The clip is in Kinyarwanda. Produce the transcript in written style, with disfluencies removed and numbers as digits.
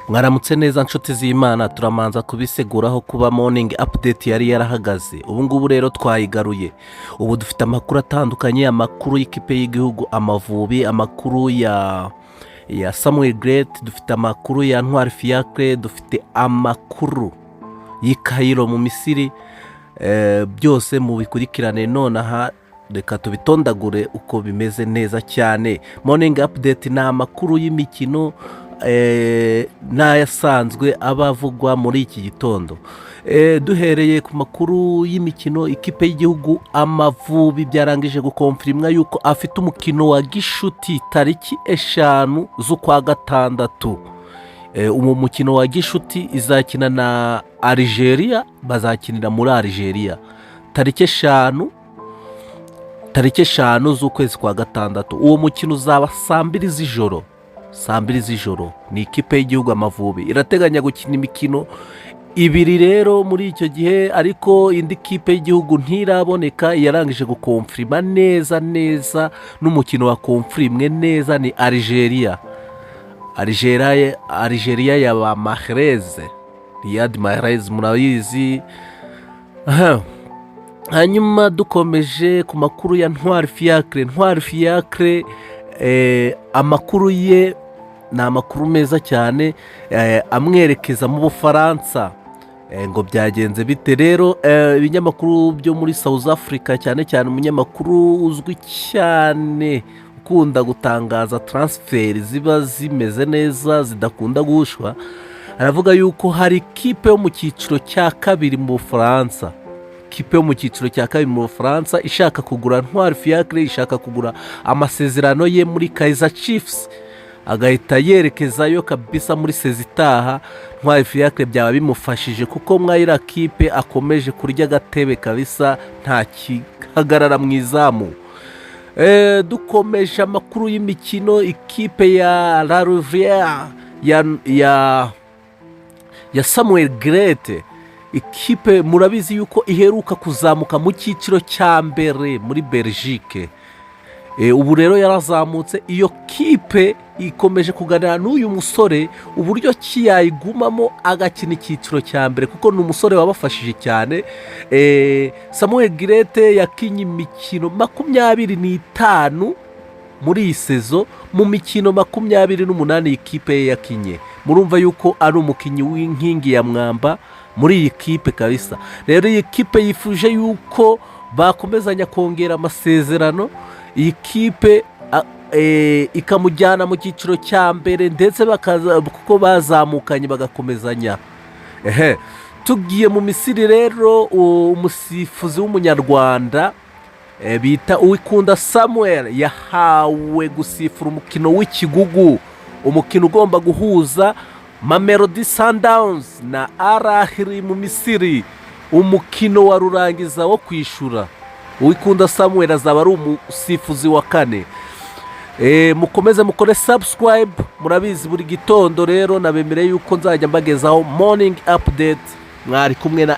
Mwaramutse neza nshuti z'Imana, turamanza kubiseguraho kuba morning update yari yarahagaze. Ubu ngubu rero twayigaruye. Ubu dufite amakuru atandukanye, amakuru y'ikipe y'igihugu Amavubi, amakuru ya Guirette, dufite amakuru ya Ntwari Fiacle, dufite amakuru y'Kaizer mu Misiri. Byose mu bikurikirane nonaha reka tubitondagure uko bimeze neza cyane. Morning update ni amakuru y'imikino n'ayasanzwe abavugwa muri iki gitondo. Duhereye ku makuru y'imikino, ikipe y'igihugu Amavubi byarangije gukonfirmwa yuko afite umukino wa gishuti tariki 5 z'ukwa gatandatu. Uwo mukino wa gishuti izakina na Algeria, bazakinira muri Algeria tariki 5 z'ukwezi kwa gatandatu. Uwo mukino uzaba saa 2 z'ijoro. Ni ikipe y'igihugu Amavubi irateganya gukina imikino ibiri rero muri icyo gihe, ariko indi kipe y'igihugu ntiraboneka. Yarangije gukonfirma neza n'umukino wa konfirmwe neza ni Algeria ya ba Mahrez, Riyad Mahrez murabizi. Hanyuma dukomeje ku makuru ya Ntwari Fiacle, amakuru ye ni amakuru meza cyane, amwerekeza mu Bufaransa. Ngo byagenze bite rero? Ibinyamakuru byo muri South Africa, cyane umunyamakuru uzwi cyane ukunda gutangaza transfer ziba zimeze neza zidakunda gushwa, aravuga yuko hari ikipe yo mu cyiciro cya kabiri mu Bufaransa, ishaka kugura Ntwari Fiacle, ishaka kugura amasezerano ye muri Kaizer Chiefs, agahita yerekezayo kabisa muri sezitaha. Ntwari Fiacle byaba bimufashije kuko mwayira kipe akomeje kurya agatebe kabisa, nta kihagarara mu izamu. Dukomeje amakuru y'imikino, ikipe ya La Rivière ya Samuel Guirette, ikipe murabizi yuko iheruka kuzamuka mu cyiciro cya mbere muri Belgique. Ubu rero yarazamutse. Iyo kipe ikomeje kuganira n'uyu musore uburyo ki yayigumamo agakina icyiciro cya mbere, kuko ni umusore wabafashije cyane. Samuel Guirette yakinye imikino 25 muri iyi sezo, mu mikino 28 ikipe ye yakinye. Murumva yuko ari umukinnyi w'inkingi ya mwamba muri iyi kipe kabisa. Rero iyi kipe yifuje yuko bakomezanya kongera amasezerano, iyi kipe ikamujyana mu cyiciro cya mbere, ndetse kuko bazamukanye bagakomezanya. Tugiye mu Misiri rero, umusifuzi w'umunyarwanda bita Uwikunda Samuel yahawe gusifura umukino w'ikigugu, umukino ugomba guhuza Mamelodi Sundowns na Al-Ahly mu Misiri, umukino wa rurangiza wo kwishura. Uwikunda Samuel azaba ari umusifuzi wa 4. Mukomeze mukore subscribe, murabizi buri gitondo rero nabemereye yuko nzajya mbagezaho morning update. Mwari kumwe na